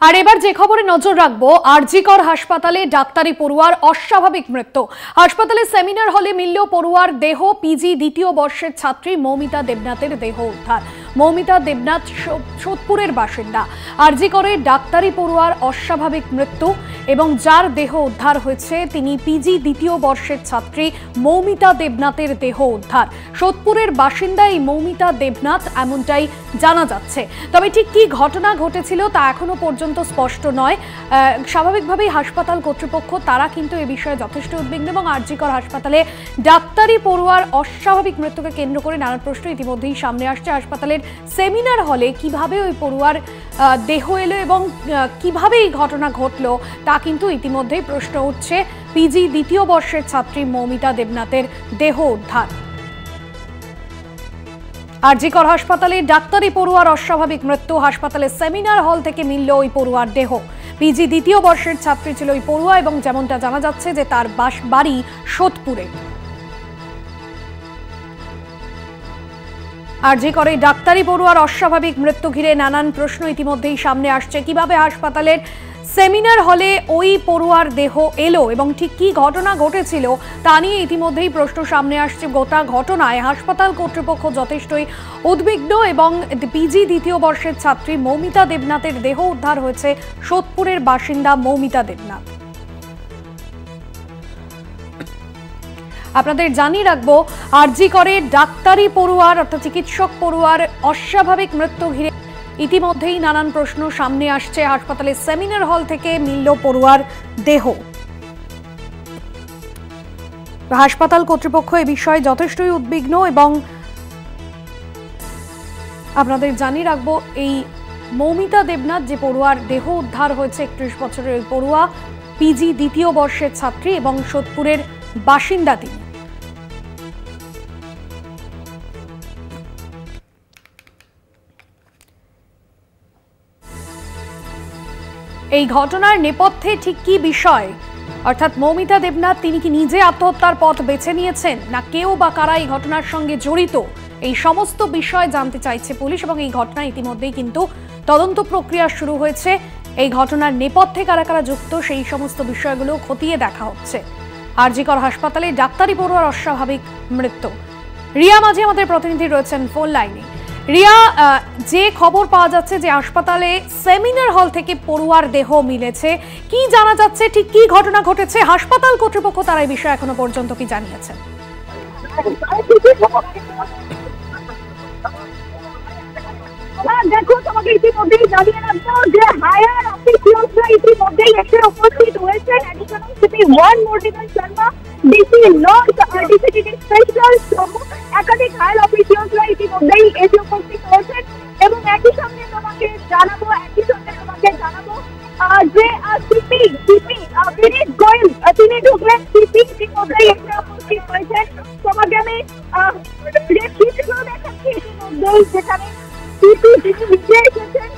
আর এবার যে খবরে নজর রাখবো, আরজিকর হাসপাতালে ডাক্তারি পড়ুয়ার অস্বাভাবিক মৃত্যু। হাসপাতালে সেমিনার হলে মিলল পড়ুয়ার দেহ। পিজি দ্বিতীয় বর্ষের ছাত্রী মৌমিতা দেবনাথের দেহ উদ্ধার। মৌমিতা দেবনাথ সোদপুরের বাসিন্দা। আরজিকরে ডাক্তারি পড়ুয়ার অস্বাভাবিক মৃত্যু এবং যার দেহ উদ্ধার হয়েছে তিনি পিজি দ্বিতীয় বর্ষের ছাত্রী মৌমিতা দেবনাথের দেহ উদ্ধার। সোদপুরের বাসিন্দা এই মৌমিতা দেবনাথ এমনটাই জানা যাচ্ছে। তবে ঠিক কি ঘটনা ঘটেছিল তা এখনো পর্যন্ত স্পষ্ট নয়। স্বাভাবিকভাবেই হাসপাতাল কর্তৃপক্ষ তারা কিন্তু এ বিষয়ে যথেষ্ট উদ্বিগ্ন এবং আরজিকর হাসপাতালে ডাক্তারি পড়ুয়ার অস্বাভাবিক মৃত্যুকে কেন্দ্র করে নানা প্রশ্ন ইতিমধ্যেই সামনে আসছে। হাসপাতালের সেমিনার হলে কিভাবে ওই পড়ুয়ার দেহ এলো এবং কিভাবে এই ঘটনা ঘটলো তা কিন্তু ইতিমধ্যেই প্রশ্ন উঠছে। পিজি দ্বিতীয় বর্ষের ছাত্রী মৌমিতা দেবনাথের দেহ উদ্ধার। আরজিকর হাসপাতালে ডাক্তারি পড়ুয়ার অস্বাভাবিক মৃত্যু। হাসপাতালের সেমিনার হল থেকে মিলল ওই পড়ুয়ার দেহ। পিজি দ্বিতীয় বর্ষের ছাত্রী ছিল ওই পড়ুয়া এবং যেমনটা জানা যাচ্ছে যে তার বাড়ি সোদপুরে। আরজিকরে ডাক্তারি পড়ুয়ার অস্বাভাবিক মৃত্যু ঘিরে নানান প্রশ্ন ইতিমধ্যেই সামনে আসছে। কিভাবে হাসপাতালের সেমিনার হলে ওই পড়ুয়ার দেহ এলো এবং ঠিক কি ঘটনা ঘটেছিল তা নিয়ে ইতিমধ্যেই প্রশ্ন সামনে আসছে। গোটা ঘটনায় হাসপাতাল কর্তৃপক্ষ যথেষ্টই উদ্বিগ্ন এবং পিজি দ্বিতীয় বর্ষের ছাত্রী মৌমিতা দেবনাথের দেহ উদ্ধার হয়েছে সোদপুরের বাসিন্দা মৌমিতা দেবনাথ। আপনাদের জানিয়ে রাখবো, আরজিকরে ডাক্তারি পড়ুয়ার অর্থাৎ চিকিৎসক পড়ুয়ার অস্বাভাবিক মৃত্যু ঘিরে ইতিমধ্যেই নানান প্রশ্ন সামনে আসছে। হাসপাতালের সেমিনার হল থেকে মিলল পড়ুয়ার দেহ। হাসপাতাল কর্তৃপক্ষ এ বিষয়ে যথেষ্টই উদ্বিগ্ন এবং আপনাদের জানিয়ে রাখবো, এই মৌমিতা দেবনাথ যে পড়ুয়ার দেহ উদ্ধার হয়েছে 31 বছরের ওই পড়ুয়া পিজি দ্বিতীয় বর্ষের ছাত্রী এবং সোদপুরের বাসিন্দা তিনি। এই ঘটনার নেপথ্যে ঠিক কি বিষয়, অর্থাৎ মৌমিতা দেবনাথ তিনি কি নিজে আত্মহত্যার পথ বেছে নিয়েছেন না কেউ বা কারা এই ঘটনার সঙ্গে জড়িত, এই সমস্ত বিষয় জানতে চাইছে পুলিশ এবং এই ঘটনা ইতিমধ্যেই কিন্তু তদন্ত প্রক্রিয়া শুরু হয়েছে। এই ঘটনার নেপথ্যে কারা কারা যুক্ত সেই সমস্ত বিষয়গুলো খতিয়ে দেখা হচ্ছে। আরজিকর হাসপাতালে ডাক্তারি পড়ুয়ার অস্বাভাবিক মৃত্যু। রিয়া মাঝি আমাদের প্রতিনিধি রয়েছেন ফোন লাইনে। রিয়া, যে খবর পাওয়া যাচ্ছে যে হাসপাতালে সেমিনার হল থেকে পড়ুয়ার দেহ মিলেছে, কি জানা যাচ্ছে, ঠিক কি ঘটনা ঘটেছে? হাসপাতাল কর্তৃপক্ষ তারা এই বিষয়ে এখনো পর্যন্ত কি জানিয়েছেন? দেখো, তোমাকে ইতিমধ্যেই জানিয়ে রাখবো যে হায়ার অফিসিয়ালসরা ইতিমধ্যেই এসে উপস্থিত হয়েছেন। অ্যাডিশনাল সিপি 1 মর্টিমান শর্মা, ডিসি নর্থ, ডিসিটি স্পেশাল সহ একাধিক হায়ার অফিসিয়ালসরা ইতিমধ্যেই এসে উপস্থিত হয়েছেন এবং একই সঙ্গে তোমাকে জানাবো যে সিপি বিনীত গোয়েল তিনি ঢুকলেন। সিপি ইতিমধ্যেই এসে উপস্থিত হয়েছেন। তোমাকে আমি যে চিত্রগুলো দেখাচ্ছি ইতিমধ্যেই, যেখানে সিপি যিনি নিজে এসেছেন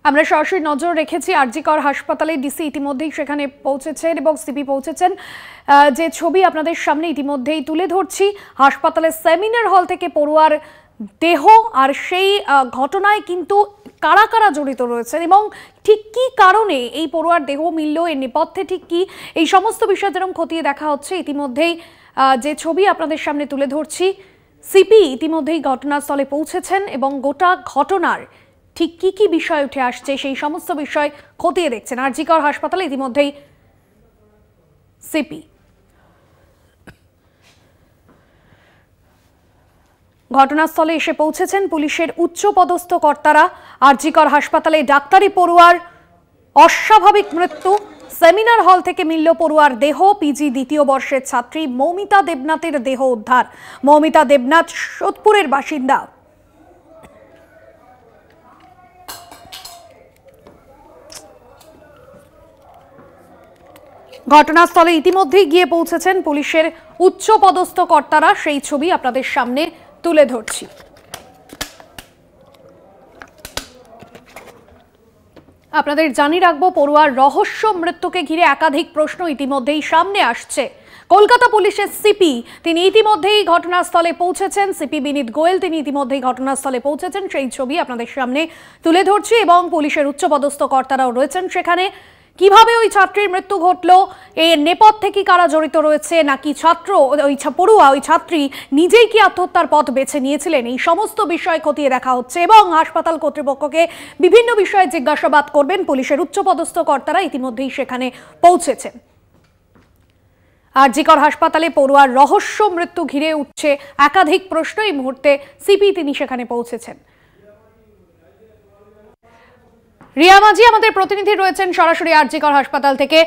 আমরা সরাসরি নজর রেখেছি আরজিকর হাসপাতালে। ডিসি ইতিমধ্যেই সেখানে পৌঁছেছেন এবং সিপি পৌঁছেছেন। যে ছবি আপনাদের সামনে ইতিমধ্যেই তুলে ধরছি, হাসপাতালের সেমিনার হল থেকে পড়ুয়ার দেহ আর সেই ঘটনায় কিন্তু কারা কারা জড়িত রয়েছেন এবং ঠিক কি কারণে এই পড়ুয়ার দেহ মিলল, এর নেপথ্যে ঠিক কি, এই সমস্ত বিষয় যেরকম খতিয়ে দেখা হচ্ছে। ইতিমধ্যেই যে ছবি আপনাদের সামনে তুলে ধরছি, সিপি ইতিমধ্যেই ঘটনাস্থলে পৌঁছেছেন এবং গোটা ঘটনার ঠিক কি কি বিষয় উঠে আসছে সেই সমস্ত বিষয় খতিয়ে দেখছেন আরজিকর হাসপাতালে ইতিমধ্যেই সিপি। ঘটনাস্থলে এসে পৌঁছেছেন পুলিশের উচ্চপদস্থ কর্তারা। আরজিকর হাসপাতালে ডাক্তারি পড়ুয়ার অস্বাভাবিক মৃত্যু। সেমিনার হল থেকে মিলল পড়ুয়ার দেহ। পিজি দ্বিতীয় বর্ষের ছাত্রী মৌমিতা দেবনাথের দেহ উদ্ধার। মৌমিতা দেবনাথ সোদপুরের বাসিন্দা। ঘটনাস্থলে ইতিমধ্যেই গিয়ে পৌঁছেছেন পুলিশের উচ্চ পদস্থ কর্তারা, সেই ছবি আপনাদের সামনে তুলে ধরছি। আপনাদের জানিয়ে রাখবো, পড়ুয়ার রহস্য মৃত্যুকে ঘিরে একাধিক প্রশ্ন ইতিমধ্যেই সামনে আসছে। কলকাতা পুলিশের সিপি তিনি ইতিমধ্যেই ঘটনাস্থলে পৌঁছেছেন। সিপি বিনীত গোয়েল তিনি ইতিমধ্যেই ঘটনাস্থলে পৌঁছেছেন, সেই ছবি আপনাদের সামনে তুলে ধরছি। এবং পুলিশের উচ্চপদস্থ কর্তারাও রয়েছেন সেখানে। কিভাবে ওই ছাত্রীর মৃত্যু ঘটলো, এর নেপথ্যে কি কারা জড়িত রয়েছে, নাকি ছাত্র ওই পড়ুয়া ওই ছাত্রী নিজেই কি আত্মহত্যার পথ বেছে নিয়েছিলেন, এই সমস্ত বিষয় খতিয়ে দেখা হচ্ছে। এবং হাসপাতাল কর্তৃপক্ষকে বিভিন্ন বিষয়ে জিজ্ঞাসাবাদ করবেন পুলিশের উচ্চপদস্থ কর্তারা ইতিমধ্যেই সেখানে পৌঁছেছেন। আরজিকর হাসপাতালে পড়ুয়ার রহস্য মৃত্যু ঘিরে উঠছে একাধিক প্রশ্ন। এই মুহূর্তে সিপি তিনি সেখানে পৌঁছেছেন। রিয়া মাঝি আমাদের প্রতিনিধি রয়েছেন সরাসরি আরজিকর হাসপাতাল থেকে।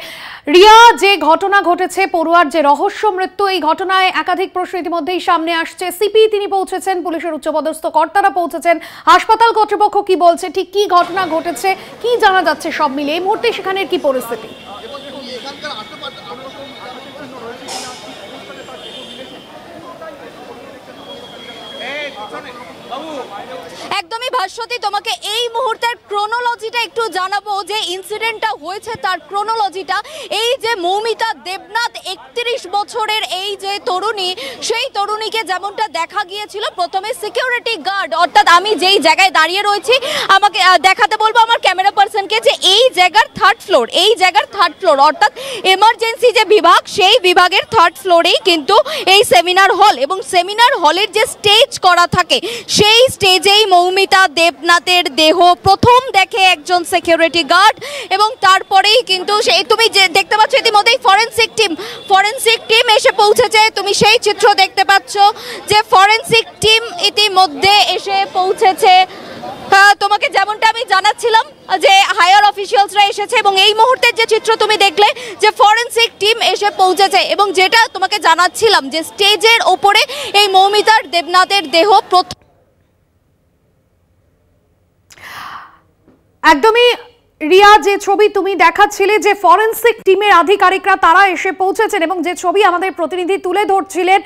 রিয়া, যে ঘটনা ঘটেছে, পড়ুয়ার যে রহস্য মৃত্যু, এই ঘটনায় একাধিক প্রশ্ন ইতিমধ্যেই সামনে আসছে। সিপি তিনি পৌঁছেছেন, পুলিশের উচ্চপদস্থ কর্তারা পৌঁছেছেন, হাসপাতাল কর্তৃপক্ষ কি বলছে, ঠিক কি ঘটনা ঘটেছে, কি জানা যাচ্ছে সব মিলে এই মুহূর্তে সেখানের কি পরিস্থিতি? একদমই ভাস্বতী, তোমাকে এই মুহূর্তের ক্রোনোলজিটা একটু জানাবো, যে ইনসিডেন্টটা হয়েছে তার ক্রোনোলজিটা। এই যে মৌমিতা দেবনাথ 31 বছরের এই যে তরুণী, সেই তরুণীকে যেমনটা দেখা গিয়েছিল প্রথমে সিকিউরিটি গার্ড, অর্থাৎ আমি যেই জায়গায় দাঁড়িয়ে রয়েছি আমাকে দেখাতে বলবো আমার ক্যামেরা পার্সনকে, যে এই জায়গার থার্ড ফ্লোর অর্থাৎ এমার্জেন্সি যে বিভাগ, সেই বিভাগের থার্ড ফ্লোরেই কিন্তু এই সেমিনার হল, এবং সেমিনার হলের যে স্টেজ করা থাকে সেই স্টেজেই মৌমিতা দেবনাথের দেহ প্রথম দেখে একজন সিকিউরিটি গার্ড। এবং তারপরেই কিন্তু সেই তুমি যে দেখতে পাচ্ছ ইতিমধ্যেই ফরেনসিক টিম এসে পৌঁছেছে। তুমি সেই চিত্র দেখতে পাচ্ছ যে ফরেনসিক টিম ইতিমধ্যে এসে পৌঁছেছে। তোমাকে যেমনটা আমি জানাচ্ছিলাম যে হায়ার অফিসিয়ালসরা এসেছে, এবং এই মুহূর্তের যে চিত্র তুমি দেখলে যে ফরেনসিক টিম এসে পৌঁছেছে, এবং যেটা তোমাকে জানাচ্ছিলাম যে স্টেজের ওপরে এই মৌমিতার দেবনাথের দেহ একদমই রিয়া, যে ছবি তুমি দেখাচ্ছিলে যে ফরেনসিক টিমের আধিকারিকরা তারা এসে পৌঁছেছেন, এবং যে ছবি আমাদের প্রতিনিধি তুলে ধরছিলেন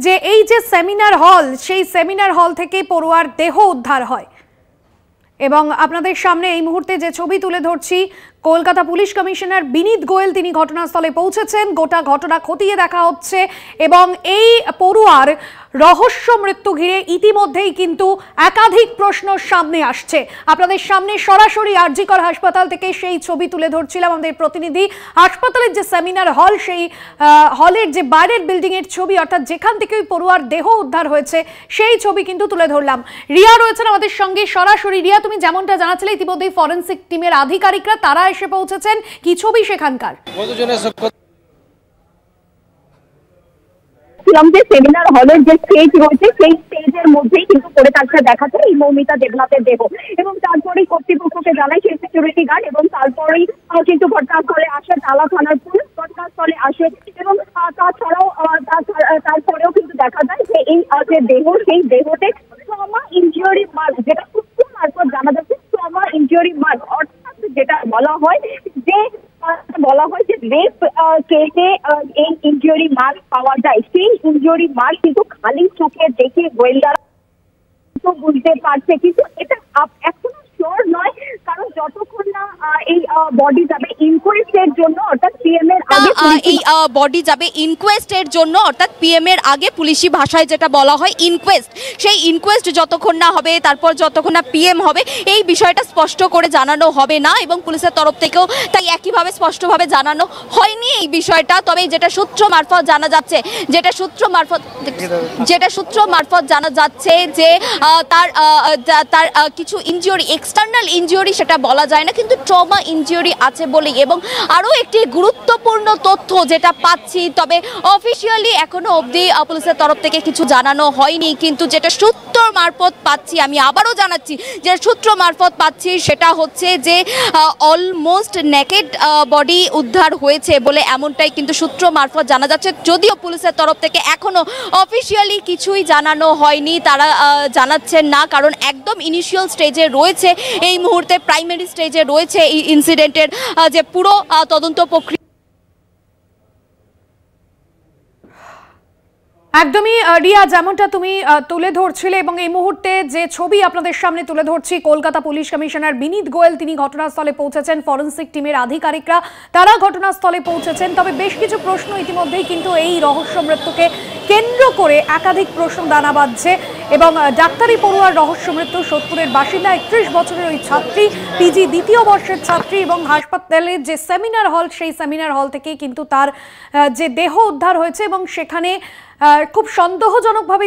যে এই যে সেমিনার হল, সেই সেমিনার হল থেকে পড়ুয়ার দেহ উদ্ধার হয়। এবং আপনাদের সামনে এই মুহূর্তে যে ছবি তুলে ধরছি, কলকাতা পুলিশ কমিশনার বিনীত গোয়েল তিনি ঘটনাস্থলে পৌঁছেছেন। গোটা ঘটনা খতিয়ে দেখা হচ্ছে, এবং এই পড়ুয়ার রহস্য মৃত্যু ঘিরে ইতিমধ্যেই কিন্তু একাধিক প্রশ্ন সামনে আসছে। আপনাদের সামনে সরাসরি আরজিকর হাসপাতাল থেকে সেই ছবি তুলে ধরছিলাম আমাদের প্রতিনিধি। হাসপাতালের যে সেমিনার হল, সেই হলের যে বাইরের বিল্ডিং এর ছবি, অর্থাৎ যেখান থেকে ওই পড়ুয়ার দেহ উদ্ধার হয়েছে সেই ছবি কিন্তু তুলে ধরলাম। রিয়া রয়েছেন আমাদের সঙ্গে সরাসরি। রিয়া, তুমি যেমনটা জানাচ্ছিলে ইতিমধ্যেই ফরেনসিক টিমের আধিকারিকরা তারা এসে পৌঁছেছেন, কি ছবি সেখানকার? যে সেমিনার হলের যে স্টেজ রয়েছে সেই স্টেজের মধ্যেই কিন্তু পড়ে থাকতে দেখা যায় এই মৌমিতা দেবনাথের দেহ, এবং তারপরেই কর্তৃপক্ষকে জানায় সেই সিকিউরিটি গার্ড, এবং তারপরেই কিন্তু ঘটনাস্থলে আসে টালা থানার পুলিশ, ঘটনাস্থলে আসে। এবং তাছাড়াও তারপরেও কিন্তু দেখা যায় যে এই যে দেহ, সেই দেহতে ট্রমা ইনজুরি মার্ক, যেটা সূত্র মারফত জানা যাচ্ছে ট্রমা ইনজুরি মার্ক, অর্থাৎ যেটা বলা হয় যে রেপ কেসে এই ইনজুরি মার্ক পাওয়া যায়, সেই ইনজুরি মার্ক কিন্তু খালি চোখে দেখে গোয়েন্দারা বুঝতে পারছে, কিন্তু এটা এখনো শিওর নয়, কারণ যতক্ষণ না এই বডি যাবে ইনকোয়েস্টের জন্য, অর্থাৎ পিএম এর আগে এই বডি যাবে ইনকোয়েস্টের জন্য, অর্থাৎ পিএম এর আগে পুলিশি ভাষায় যেটা বলা হয় ইনকোয়েস্ট, সেই ইনকোয়েস্ট যতক্ষণ না হবে, তারপর যতক্ষণ না পিএম হবে, এই বিষয়টা স্পষ্ট করে জানানো হবে না, এবং পুলিশের তরফ থেকেও তাই একইভাবে স্পষ্টভাবে জানানো হয়নি এই বিষয়টা। তবে যেটা সূত্র মারফত জানা যাচ্ছে জানা যাচ্ছে যে তার কিছু ইনজুরি, এক্সটার্নাল ইনজুরি সেটা বলা যায় না, কিন্তু ট্রমা ইনজুরি আছে বলেই। এবং আরও একটি গুরুত্বপূর্ণ তথ্য যেটা পাচ্ছি, তবে অফিসিয়ালি এখনো অবধি পুলিশের তরফ থেকে কিছু জানানো হয়নি, কিন্তু যেটা সূত্র মারফত পাচ্ছি, আমি আবারও জানাচ্ছি যে সূত্র মারফত পাচ্ছি সেটা হচ্ছে যে অলমোস্ট নেকেড বডি উদ্ধার হয়েছে বলে এমনটাই কিন্তু সূত্র মারফত জানা যাচ্ছে। যদিও পুলিশের তরফ থেকে এখনো অফিসিয়ালি কিছুই জানানো হয়নি, তারা জানাচ্ছেন না, কারণ একদম ইনিশিয়াল স্টেজে রয়েছে এই মুহূর্তে, প্রাইমারি স্টেজে রয়েছে এই ইনসিডেন্টের যে পুরো তদন্ত প্রক্রিয়া। একদমই রিয়া, যেমনটা তুমি তুলে ধরছিলে এবং এই মুহূর্তে যে ছবি আপনাদের সামনে তুলে ধরছি, কলকাতা পুলিশ কমিশনার বিনীত গোয়েল তিনি ঘটনাস্থলে পৌঁছেছেন, ফরেনসিক টিমের আধিকারিকরা তারা ঘটনাস্থলে পৌঁছেছেন। তবে বেশ কিছু প্রশ্ন ইতিমধ্যেই কিন্তু এই রহস্য মৃত্যুকে কেন্দ্র করে একাধিক প্রশ্ন দানা বাঁধছে এবং ডাক্তারি পড়ুয়ার রহস্য মৃত্যু, সোদপুরের বাসিন্দা 31 বছরের ওই ছাত্রী, পিজি দ্বিতীয় বর্ষের ছাত্রী এবং হাসপাতালের যে সেমিনার হল সেই সেমিনার হল থেকেই কিন্তু তার যে দেহ উদ্ধার হয়েছে এবং সেখানে খুব সন্দেহজনকভাবে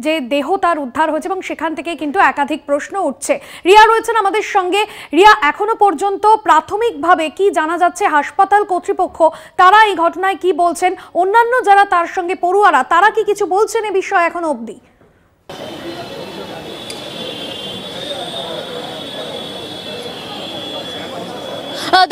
যে দেহ তার উদ্ধার হয়েছে এবং সেখান থেকে কিন্তু একাধিক প্রশ্ন উঠছে। রিয়া রয়েছেন আমাদের সঙ্গে। রিয়া, এখনো পর্যন্ত প্রাথমিকভাবে কি জানা যাচ্ছে, হাসপাতাল কর্তৃপক্ষ তারা এই ঘটনায় কি বলছেন, অন্যান্য যারা তার সঙ্গে পড়ুয়ারা তারা কি কিছু বলছেন এ বিষয়ে এখনো অবধি?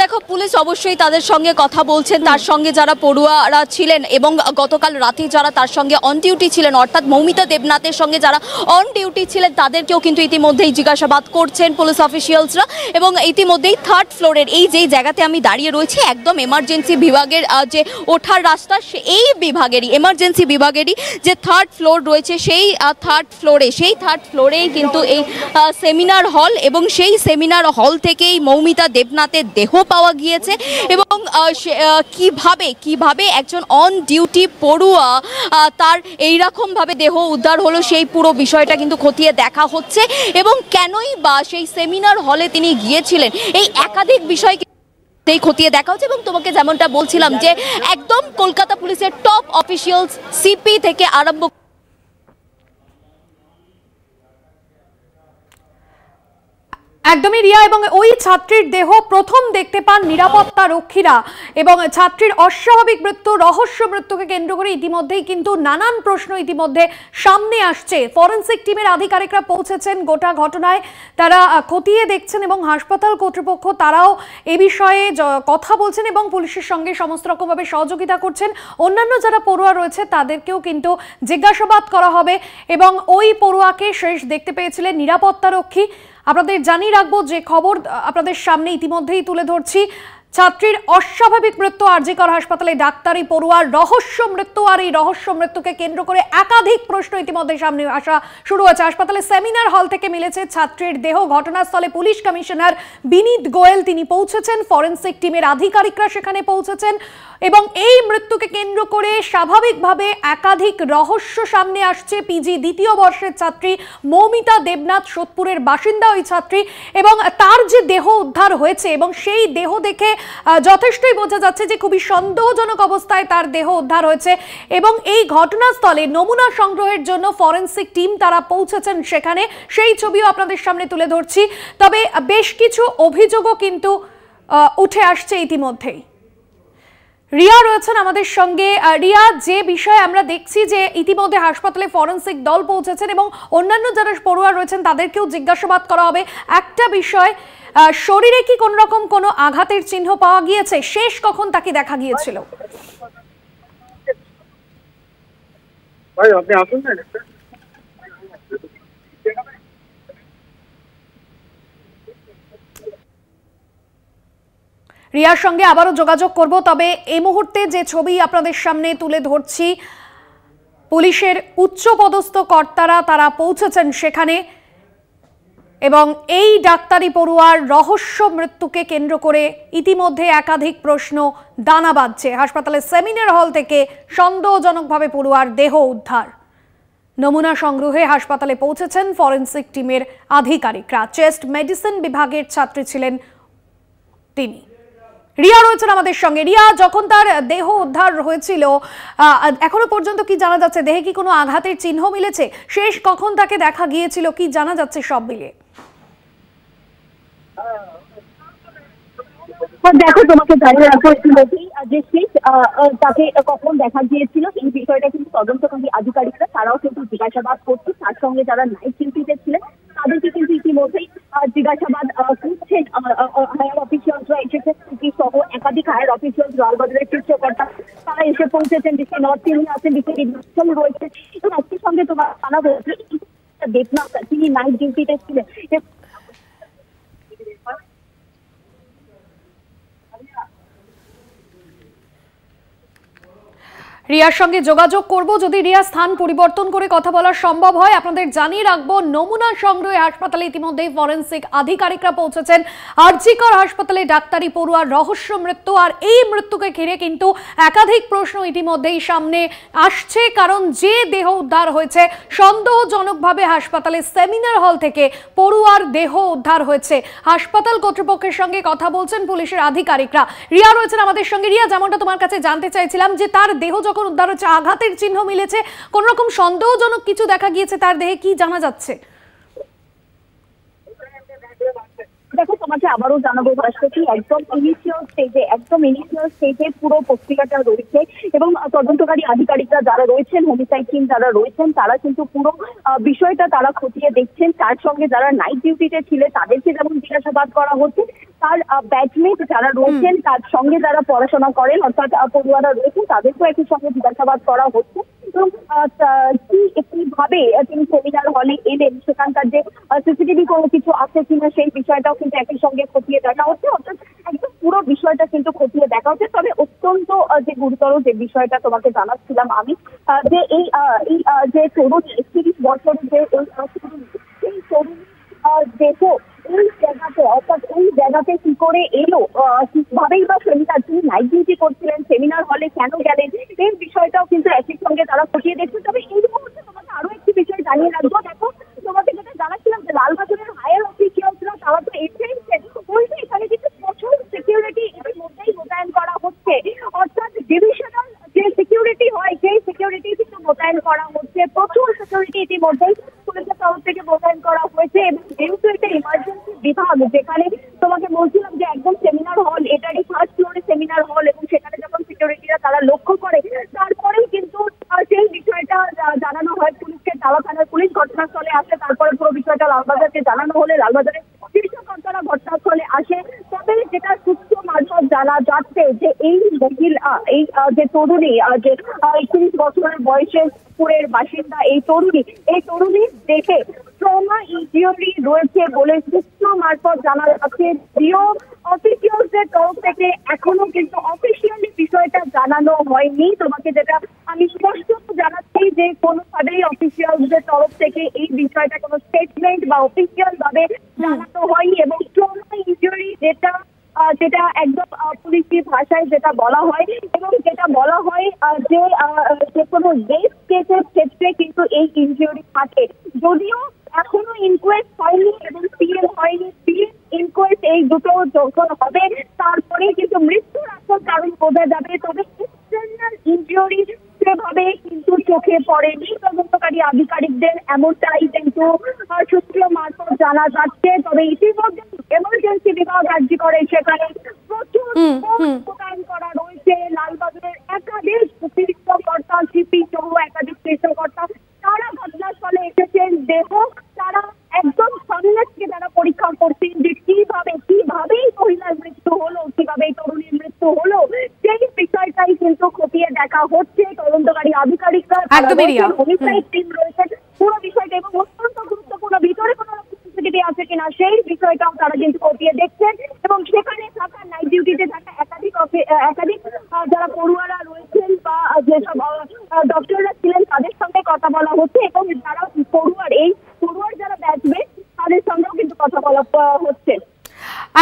দেখো, পুলিশ অবশ্যই তাদের সঙ্গে কথা বলছেন, তার সঙ্গে যারা পড়ুয়ারা ছিলেন এবং গতকাল রাতে যারা তার সঙ্গে অন ডিউটি ছিলেন, অর্থাৎ মৌমিতা দেবনাথের সঙ্গে যারা অন ডিউটি ছিলেন তাদেরকেও কিন্তু ইতিমধ্যেই জিজ্ঞাসাবাদ করছেন পুলিশ অফিসিয়ালসরা। এবং ইতিমধ্যেই থার্ড ফ্লোরের এই যেই জায়গাতে আমি দাঁড়িয়ে রয়েছি, একদম এমার্জেন্সি বিভাগের যে ওঠার রাস্তা, এই বিভাগেরই এমার্জেন্সি বিভাগেরই যে থার্ড ফ্লোর রয়েছে, সেই থার্ড ফ্লোরেই কিন্তু এই সেমিনার হল এবং সেই সেমিনার হল থেকেই মৌমিতা দেবনাথের দেহ পাওয়া গিয়েছে। এবং কিভাবে একজন অন ডিউটি পড়ুয়া তার এইরকমভাবে দেহ উদ্ধার হলো, সেই পুরো বিষয়টা কিন্তু খতিয়ে দেখা হচ্ছে। এবং কেনই বা সেই সেমিনার হলে তিনি গিয়েছিলেন, এই একাধিক বিষয় খতিয়ে দেখা হচ্ছে। এবং তোমাকে যেমনটা বলছিলাম যে একদম কলকাতা পুলিশের টপ অফিসিয়ালস, সিপি থেকে আরম্ভ একদমই রিয়া, এবং ওই ছাত্রীর দেহ প্রথম দেখতে পান নিরাপত্তা রক্ষীরা এবং ছাত্রীর অস্বাভাবিক মৃত্যু, রহস্য মৃত্যুকে কেন্দ্র করে ইতিমধ্যেই কিন্তু নানান প্রশ্ন ইতিমধ্যে সামনে আসছে। ফরেনসিক টিমের আধিকারিকরা পৌঁছেছেন গোটা ঘটনায়, তারা খতিয়ে দেখছেন এবং হাসপাতাল কর্তৃপক্ষ তারাও এ বিষয়ে কথা বলছেন এবং পুলিশের সঙ্গে সমস্ত রকমভাবে সহযোগিতা করছেন। অন্যান্য যারা পড়ুয়া রয়েছে তাদেরকেও কিন্তু জিজ্ঞাসাবাদ করা হবে এবং ওই পড়ুয়াকে শেষ দেখতে পেয়েছিলেন নিরাপত্তা রক্ষী। আপনাদের জানিয়ে রাখবো যে খবর আপনাদের সামনে ইতিমধ্যেই তুলে ধরছি, ছাত্রীর অস্বাভাবিক মৃত্যু, আরজিকর হাসপাতালে ডাক্তারি পড়ুয়ার রহস্য মৃত্যু, আর এই রহস্য মৃত্যুকে কেন্দ্র করে একাধিক প্রশ্ন ইতিমধ্যে সামনে আসা শুরু হয়েছে। হাসপাতালে সেমিনার হল থেকে মিলেছে ছাত্রীর দেহ, ঘটনাস্থলে পুলিশ কমিশনার বিনীত গোয়েল তিনি পৌঁছেছেন, ফরেনসিক টিমের আধিকারিকরা সেখানে পৌঁছেছেন এবং এই মৃত্যুকে কেন্দ্র করে স্বাভাবিকভাবে একাধিক রহস্য সামনে আসছে। পিজি দ্বিতীয় বর্ষের ছাত্রী মৌমিতা দেবনাথ, সোদপুরের বাসিন্দা ওই ছাত্রী, এবং তার যে দেহ উদ্ধার হয়েছে এবং সেই দেহ দেখে যথেষ্টই বোঝা যাচ্ছে যে খুবই সন্দেহজনক অবস্থায় তার দেহ উদ্ধার হয়েছে এবং এই ঘটনাস্থলে নমুনা সংগ্রহের জন্য ফরেনসিক টিম তারা পৌঁছেছেন সেখানে, সেই ছবিও আপনাদের সামনে তুলে ধরছি। তবে বেশ কিছু অভিযোগও কিন্তু উঠে আসছে ইতিমধ্যেই। রিয়া রয়েছেন আমাদের সঙ্গে। রিয়া, যে বিষয়ে আমরা দেখছি যে ইতিমধ্যে হাসপাতালে ফরেনসিক দল পৌঁছেছেন এবং অন্যান্য যারা পড়ুয়া রয়েছেন তাদেরকেও জিজ্ঞাসাবাদ করা হবে। একটা বিষয়, শরীরে কি কোন রকম কোনো আঘাতের চিহ্ন পাওয়া গিয়েছে? শেষ কখন তাকে দেখা গিয়েছিল? আপনি আসুন না। রিয়ার সঙ্গে আবারও যোগাযোগ করব। তবে এই মুহূর্তে যে ছবি আপনাদের সামনে তুলে ধরছি, পুলিশের উচ্চপদস্থ কর্তারা তারা পৌঁছেছেন সেখানে এবং এই ডাক্তারি পড়ুয়ার রহস্য মৃত্যুকে কেন্দ্র করে ইতিমধ্যে একাধিক প্রশ্ন দানা বাঁধছে। হাসপাতালের সেমিনার হল থেকে সন্দেহজনকভাবে পড়ুয়ার দেহ উদ্ধার, নমুনা সংগ্রহে হাসপাতালে পৌঁছেছেন ফরেনসিক টিমের আধিকারিকরা। চেস্ট মেডিসিন বিভাগের ছাত্রী ছিলেন তিনি। রিয়া রয়েছেন আমাদের সঙ্গে। রিয়া, যখন তার দেহ উদ্ধার হয়েছিল এখনো পর্যন্ত কি জানা যাচ্ছে? দেহে কি কোনো আঘাতের চিহ্ন মিলেছে? শেষ কখন তাকে দেখা গিয়েছিল? কি জানা যাচ্ছে সব মিলিয়ে? দেখো, তোমাকে জানিয়ে রাখা ইতিমধ্যেই যে শেষ তাকে কখন দেখা গিয়েছিল এই বিষয়টা কিন্তু তদন্তকারী আধিকারিকরা তারাও কিন্তু জিজ্ঞাসাবাদ করছে। তার সঙ্গে যারা নাইট ডিউটিতে ছিলেন তাদেরকে কিন্তু ইতিমধ্যেই জিজ্ঞাসাবাদ করছেন হায়ার অফিসিয়ালসরা এসেছেন, সহ একাধিক হায়ার অফিসিয়ালস, লালবাজারের শীর্ষকর্তা তারা এসে পৌঁছেছেন। ডিসি নর্থ তিনি আছেন, ডিসি ডিভিশন রয়েছে এবং একটির সঙ্গে তোমার জানাবো দেবনাথ তিনি নাইট ডিউটিতে ছিলেন। রিয়ার সঙ্গে যোগাযোগ করব যদি রিয়া স্থান পরিবর্তন করে কথা বলা সম্ভব হয়। আপনাদের জানিয়ে রাখবো নমুনা সংগ্রহে হাসপাতালে ইতিমধ্যেই ফরেনসিক আধিকারিকরা পৌঁছেছেন। আরজিকর হাসপাতালে ডাক্তারি পড়ুয়ার রহস্য মৃত্যু, আর এই মৃত্যুকে ঘিরে কিন্তু একাধিক প্রশ্ন ইতিমধ্যেই সামনে আসছে, কারণ যে দেহ উদ্ধার হয়েছে সন্দেহজনকভাবে হাসপাতালের সেমিনার হল থেকে পড়ুয়ার দেহ উদ্ধার হয়েছে। হাসপাতাল কর্তৃপক্ষের সঙ্গে কথা বলছেন পুলিশের আধিকারিকরা। রিয়া রয়েছেন আমাদের সঙ্গে। রিয়া, যেমনটা তোমার কাছে জানতে চাইছিলাম যে তার দেহ যখন উদ্ধার হচ্ছে আঘাতের চিহ্ন মিলেছে, কোন রকম সন্দেহজনক কিছু দেখা গিয়েছে তার দেহে, কি জানা যাচ্ছে? দেখো, তোমাকে আবারও জানাবো ভাস্কর, একদম ইনিশিয়াল স্টেজে পুরো পত্রিকাটা রয়েছে এবং তদন্তকারী আধিকারিকরা যারা রয়েছেন, হোমিসাইড টিম যারা রয়েছেন, তারা কিন্তু পুরো বিষয়টা তারা খতিয়ে দেখছেন। তার সঙ্গে যারা নাইট ডিউটিতে ছিলেন তাদেরকে যেমন জিজ্ঞাসাবাদ করা হচ্ছে, তার ব্যাচমেট যারা রয়েছেন, তার সঙ্গে যারা পড়াশোনা করেন অর্থাৎ পড়ুয়ারা রয়েছেন, তাদেরকেও একই সঙ্গে জিজ্ঞাসাবাদ করা হচ্ছে। এবং কিভাবে তিনি সেমিনার হলে এলেন, সেখানকার যে সিসিটিভি কোনো কিছু আছে কিনা সেই বিষয়টাও কিন্তু একই সঙ্গে খতিয়ে দেখা হচ্ছে। অর্থাৎ একদম পুরো বিষয়টা কিন্তু খতিয়ে দেখা হচ্ছে। তবে অত্যন্ত যে গুরুতর যে বিষয়টা তোমাকে জানাচ্ছিলাম আমি, যে এই যে তরুণ ৩১ বছরের যে এই তরুণ দেহ এই জায়গাতে, অর্থাৎ এই জায়গাতে কি করে এলো, কিভাবেই বা সেমিনার, তিনি নাইট ডিউটি করছিলেন, সেমিনার হলে কেন গেলেন, এই বিষয়টাও কিন্তু একই সঙ্গে তারা খতিয়ে দেখছে। তবে এই মুহূর্তে তোমাকে আরো একটি বিষয় জানিয়ে রাখবো। দেখো, তোমাকে যেটা জানাচ্ছিলাম যে লালবাজারের হায়ার অফিসিয়ালসরা তারা তো এসেছেন, বলছে এখানে কিন্তু প্রচুর সিকিউরিটি ইতিমধ্যেই মোতায়েন করা হচ্ছে। অর্থাৎ ডিভিশনাল যে সিকিউরিটি হয় সেই সিকিউরিটি কিন্তু মোতায়েন করা হচ্ছে। প্রচুর সিকিউরিটি ইতিমধ্যেই পুলিশের তরফ থেকে মোতায়েন করা হয়েছে। এবং যেহেতু এটা ইমার্জেন্সি বিভাগ, যেখানে তোমাকে বলছিলাম যে একদম সেমিনার হল, এটারই ফার্স্ট ফ্লোরে সেমিনার হল, এবং সেখানে যখন সিকিউরিটিরা তারা লক্ষ্য করে, তারপরেই কিন্তু সেই বিষয়টা জানানো হয় পুলিশকে। তাওয়া থানার পুলিশ ঘটনাস্থলে আসে, তারপরে পুরো বিষয়টা লালবাজারকে জানানো হলে লালবাজারের শীর্ষ কর্তারা ঘটনাস্থলে আসে। তবে যেটা সূত্র মারফত জানা যাচ্ছে যে এই মহিলা, এই যে তরুণী, যে ৩১ বছরের বয়সের পুরের বাসিন্দা এই তরুণী দেখে ট্রমা ইনজিওরি রয়েছে বলে সূত্র মারফত জানা যাচ্ছে। জিও অফিসিয়ালসদের তরফ থেকে এখনো কিন্তু অফিসিয়ালি বিষয়টা জানানো হয়নি। তোমাকে যেটা আমি স্পষ্ট জানাচ্ছি যে কোনোভাবেই অফিসিয়ালসদের তরফ থেকে এই বিষয়টা কোনো স্টেটমেন্ট বা অফিসিয়াল ভাবে জানানো হয়নি। এবং ট্রমা ইনজিওরি যেটা একদম পুলিশি ভাষায় যেটা বলা হয়, এবং যেটা বলা হয় যে কোনো রেপ কেসের ক্ষেত্রে কিন্তু এই ইনজিওরি থাকে। যদিও এখনো ইনকোয়েস্ট হয়নি এবং সিএম হয়নি, সিএম ইনকোয়েস্ট এই দুটো যখন হবে তারপরে কিন্তু মৃত্যুর আসল কারণ বোঝা যাবে। তবে এক্সটার্নাল ইনজিওরি সেভাবে কিন্তু চোখে পড়েনি তদন্তকারী আধিকারিকদের, এমনটাই কিন্তু সূত্র মারফত জানা যাচ্ছে। তবে ইতিমধ্যে এমার্জেন্সি বিভাগ আর্জি করে সেখানে প্রচুর মোতায়েন করা রয়েছে। লালবাজারের একাধিক শীর্ষ কর্তা, সিপি সহ একাধিক শীর্ষ কর্তা তারা ঘটনাস্থলে এসেছেন। দেহ তারা একদম সামনে থেকে তারা পরীক্ষা করছেন যে কিভাবেই মহিলার মৃত্যু হলো, কিভাবেই তরুণীর মৃত্যু হলো, সেই বিষয়টাই কিন্তু খতিয়ে দেখা হচ্ছে। তদন্তকারী আধিকারিকরা, হোমিসাইড টিম রয়েছে, পুরো বিষয়টা এবং অত্যন্ত গুরুত্বপূর্ণ ভিতরে কোনো সিসিটিভি আছে কিনা সেই বিষয়টাও তারা কিন্তু খতিয়ে দেখছেন। এবং সেখানে থাকা নাইট ডিউটিতে থাকা একাধিক যারা পড়ুয়ারা রয়েছেন বা যেসব ডক্টররা ছিলেন তাদের সঙ্গে কথা বলা হচ্ছে, এবং যারা পড়ুয়ার যারা ব্যাচমেট তাদের সঙ্গেও কিন্তু কথা বলা হচ্ছে।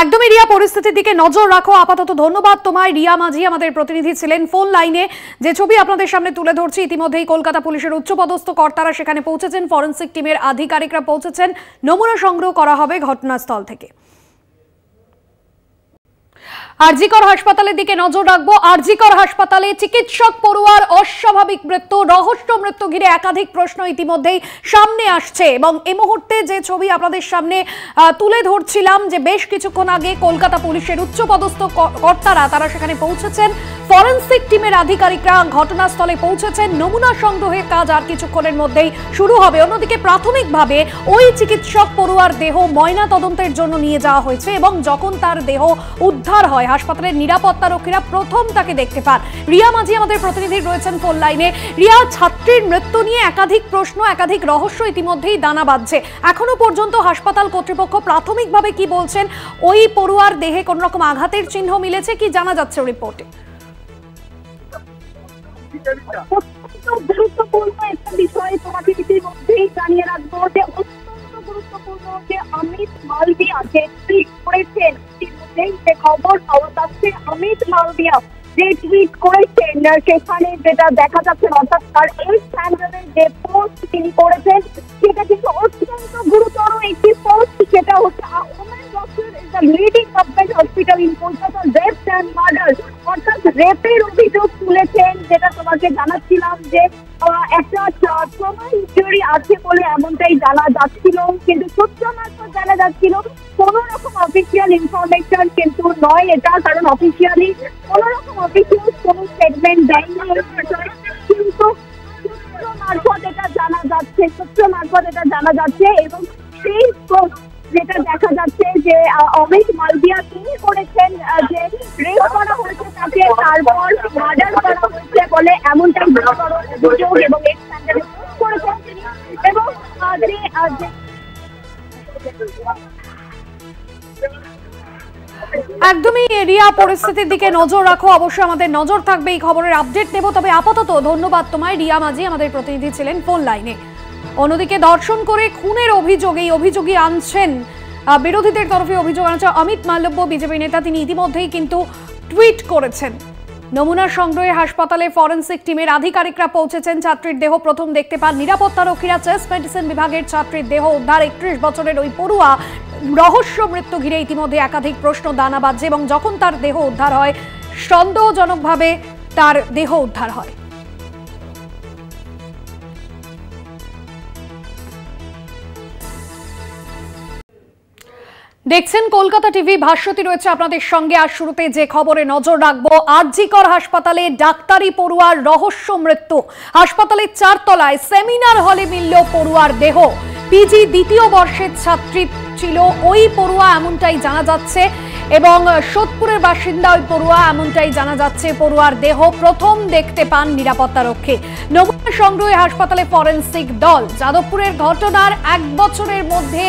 একদমই রিয়া, পরিস্থিতির দিকে নজর রাখো। আপাতত ধন্যবাদ তোমায়। রিয়া মাঝি আমাদের প্রতিনিধি ছিলেন ফোন লাইনে। যে ছবি আপনাদের সামনে তুলে ধরছি, ইতিমধ্যেই কলকাতা পুলিশের উচ্চপদস্থ কর্তারা সেখানে পৌঁছেছেন, ফরেনসিক টিমের আধিকারিকরা পৌঁছেছেন, নমুনা সংগ্রহ করা হবে ঘটনাস্থল থেকে। আরজিকর হাসপাতালের দিকে নজর রাখবো। আরজিকর হাসপাতালে চিকিৎসক পড়ুয়ার অস্বাভাবিক মৃত্যু, রহস্য মৃত্যু ঘিরে একাধিক প্রশ্ন ইতিমধ্যেই সামনে আসছে। এবং এই মুহূর্তে যে ছবি আপনাদের সামনে তুলে ধরছিলাম, যে বেশ কিছুক্ষণ আগে কলকাতা পুলিশের উচ্চপদস্থ কর্তারা তারা সেখানে পৌঁছেছেন, ফরেনসিক টিমের আধিকারিকরা ঘটনাস্থলে পৌঁছেছেন, নমুনা সংগ্রহের কাজ আর কিছুক্ষণের মধ্যেই শুরু হবে। অন্যদিকে প্রাথমিকভাবে ওই চিকিৎসক পড়ুয়ার দেহ ময়না তদন্তের জন্য নিয়ে যাওয়া হয়েছে, এবং যখন তার দেহ উদ্ধার হয় হাসপাতালের নিরাপত্তা রক্ষীরা প্রথম তাকে দেখতে পান। রিয়া মাঝি আমাদের প্রতিনিধি রয়েছেন ফোন লাইনে। রিয়া, ছাত্রীর মৃত্যু নিয়ে একাধিক প্রশ্ন, একাধিক রহস্য ইতিমধ্যেই দানা বাঁধছে। এখনো পর্যন্ত হাসপাতাল কর্তৃপক্ষ প্রাথমিকভাবে কি বলছেন? ওই পড়ুয়ার দেহে কোন রকম আঘাতের চিহ্ন মিলেছে কি জানা যাচ্ছে রিপোর্টে? অত্যন্ত গুরুত্বপূর্ণ একটা বিষয় তোমাকে ইতিমধ্যেই জানিয়ে রাখবো যে অত্যন্ত গুরুত্বপূর্ণ যে অমিত মালভিয়া যে টুইট করেছেন, ইতিমধ্যেই যে খবর পাওয়া যাচ্ছে অমিত মালভিয়া যে টুইট করেছেন সেখানে যেটা দেখা যাচ্ছে, অর্থাৎ তার এই স্ক্যান্ডালের যে পোস্ট তিনি করেছেন সেটা কিন্তু অত্যন্ত গুরুতর একটি পোস্ট। সেটা হচ্ছে women doctor is the leading government hospital in Kolkata rape and murder, অর্থাৎ রেপের অভিযোগ তুলেছেন। যেটা তোমাকে জানাচ্ছিলাম যে একটা ট্রমা ইনজুরি আছে বলে এমনটাই জানা যাচ্ছিল, কিন্তু সূত্র মারফত জানা যাচ্ছিল। কোনো রকম অফিসিয়াল ইনফরমেশন কিন্তু নয় এটা, কারণ অফিসিয়ালি কোনো রকম অফিসিয়াল কোনো স্টেটমেন্ট দেয়নি, কিন্তু সূত্র মারফত এটা জানা যাচ্ছে এবং সেই যেটা দেখা যাচ্ছে যে অমিত মালভিয়া তিনি করেছেন যে রেপ করা হয়েছে তাকে, তারপর মার্ডার করা হয়েছে বলে এমনটাই গুরুতর অভিযোগ এবং এই স্ক্যান্ডালে পোস্ট করেছেন তিনি। এবং একদমই এরিয়া পরিস্থিতির দিকে নজর রাখো, অবশ্যই আমাদের নজর থাকবে, এই খবরের আপডেট নেব। তবে আপাতত ধন্যবাদ তোমায়, রিয়া মাঝি আমাদের প্রতিনিধি ছিলেন ফোন লাইনে। অন্যদিকে ধর্ষণ করে খুনের অভিযোগ, এই অভিযোগই আনছেন বিরোধীদের তরফে অভিযোগ আনছে অমিত মালব্য বিজেপি নেতা। তিনি ইতিমধ্যেই কিন্তু টুইট করেছেন। নমুনা সংগ্রহে হাসপাতালে ফরেনসিক টিমের আধিকারিকরা পৌঁছেছেন। ছাত্রীর দেহ প্রথম দেখতে পান নিরাপত্তারক্ষীরা। চেস্ট মেডিসিন বিভাগের ছাত্রীর দেহ উদ্ধার। 31 বছরের ওই পড়ুয়া রহস্য মৃত্যু ঘিরে ইতিমধ্যে একাধিক প্রশ্ন দানা বাজছে এবং যখন তার দেহ উদ্ধার হয় সন্দেহজনকভাবে তার দেহ উদ্ধার হয়। দেখছেন কলকাতা টিভি, ভাস্বতী রয়েছে আপনাদের সঙ্গে। আর শুরুতে যে খবরে নজর রাখবো, আরজিকর হাসপাতালে ডাক্তারি পড়ুয়ার রহস্য মৃত্যু। হাসপাতালের 4 তলায় সেমিনার হলে মিলল পড়ুয়ার দেহ। পিজি দ্বিতীয় বর্ষের ছাত্রী ছিল ওই পড়ুয়া, এমনটাই জানা যাচ্ছে, এবং সোদপুরের বাসিন্দা ওই পড়ুয়া, এমনটাই জানা যাচ্ছে। পড়ুয়ার দেহ প্রথম দেখতে পান নিরাপত্তারক্ষী। নমুনা সংগ্রহে হাসপাতালে ফরেনসিক দল। যাদবপুরের ঘটনার 1 বছরের মধ্যে